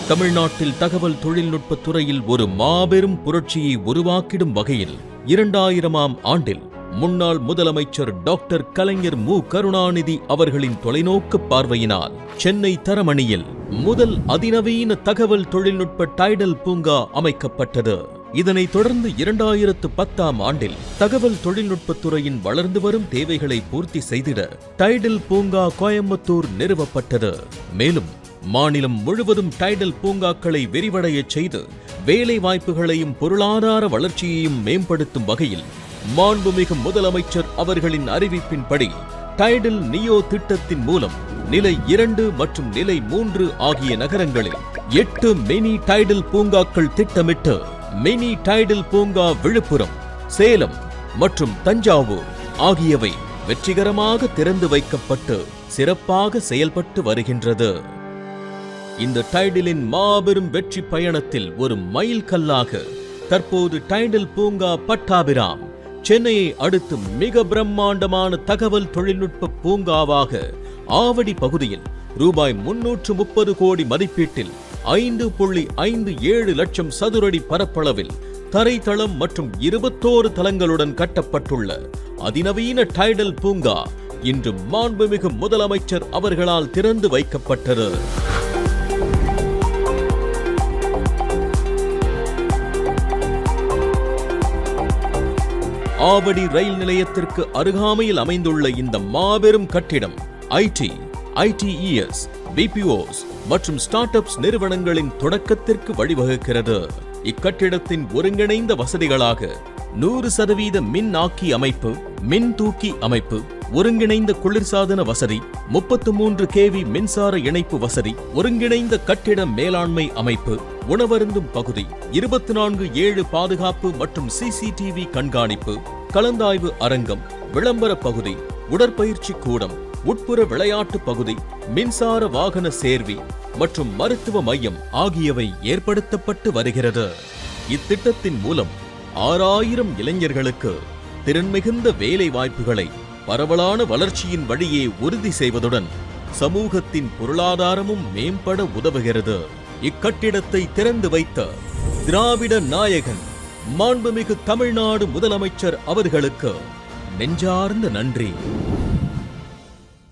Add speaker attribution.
Speaker 1: தமிழ்நாட்டில் தகவல் தொழில்நுட்பத் துறையில் ஒரு மாபெரும் புரட்சியை உருவாக்கிடும் வகையில் 2000ஆம் ஆண்டில் முன்னாள் முதலமைச்சர் டாக்டர் கலைஞர் மு. கருணாநிதி அவர்களின் தொலைநோக்கு பார்வையினால் சென்னை தரமணியில் முதல் அதிநவீன தகவல் தொழில்நுட்ப டைடல் பூங்கா அமைக்கப்பட்டது. இதனைத் தொடர்ந்து 2010ஆம் ஆண்டில் தகவல் தொழில்நுட்பத் துறையின் வளர்ந்து வரும் தேவைகளை பூர்த்தி செய்திட டைடல் பூங்கா கோயம்புத்தூர் நிறுவப்பட்டது. மேலும் மாநிலம் முழுவதும் டைடல் பூங்காக்களை விரிவடையச் செய்து வேலை வாய்ப்புகளையும் பொருளாதார வளர்ச்சியையும் மேம்படுத்தும் வகையில் மாண்புமிகு முதலமைச்சர் அவர்களின் அறிவிப்பின்படி டைடல் நியோ திட்டத்தின் மூலம் நிலை 2 மற்றும் நிலை 3 ஆகிய நகரங்களில் 8 மினி டைடல் பூங்காக்கள் திட்டமிட்டு மினி டைடல் பூங்கா விழுப்புரம், சேலம் மற்றும் தஞ்சாவூர் ஆகியவை வெற்றிகரமாக திறந்து வைக்கப்பட்டு சிறப்பாக செயல்பட்டு வருகின்றது. இந்த டைடலின் மாபெரும் வெற்றி பயணத்தில் ஒரு மைல்கல்லாக தற்போது டைடல் பூங்கா பட்டாபிராம் சென்னையை அடுத்து மிக பிரம்மாண்டமான தகவல் தொழில்நுட்ப பூங்காவாக ஆவடி பகுதியில் ரூபாய் 330 கோடி மதிப்பீட்டில் 5.57 லட்சம் சதுரடி பரப்பளவில் தரைத்தளம் மற்றும் 21 தளங்களுடன் கட்டப்பட்டுள்ள அதிநவீன டைடல் பூங்கா இன்று மாண்புமிகு முதலமைச்சர் அவர்களால் திறந்து வைக்கப்பட்டது. ஆவடி ரயில் நிலையத்திற்கு அருகாமையில் அமைந்துள்ள இந்த மாபெரும் கட்டிடம் ITES, BPOs மற்றும் ஸ்டார்ட் அப்ஸ் நிறுவனங்களின் தொடக்கத்திற்கு வழிவகுக்கிறது. இக்கட்டிடத்தின் ஒருங்கிணைந்த வசதிகளாக 100% மின் ஆக்கி அமைப்பு, மின் தூக்கி அமைப்பு, ஒருங்கிணைந்த குளிர்சாதன வசதி, 33 kV மின்சார இணைப்பு வசதி, ஒருங்கிணைந்த கட்டிட மேலாண்மை அமைப்பு, உணவருந்தும் பகுதி, 24/7 பாதுகாப்பு மற்றும் CCTV கண்காணிப்பு, கலந்தாய்வு அரங்கம், விளம்பர பகுதி, உடற்பயிற்சி கூடம், உட்புற விளையாட்டு பகுதி, மின்சார வாகன சேர்வி மற்றும் மருத்துவ மையம் ஆகியவை ஏற்படுத்தப்பட்டு வருகிறது. இத்திட்டத்தின் மூலம் 6000 இளைஞர்களுக்கு திறன்மிகுந்த வேலை வாய்ப்புகளை பரவலான வளர்ச்சியின் வழியே உறுதி செய்வதுடன் சமூகத்தின் பொருளாதாரமும் மேம்பட உதவுகிறது. இக்கட்டிடத்தை திறந்து வைத்த திராவிட நாயகன் மாண்புமிகு தமிழ்நாடு முதலமைச்சர் அவர்களுக்கு நெஞ்சார்ந்த நன்றி.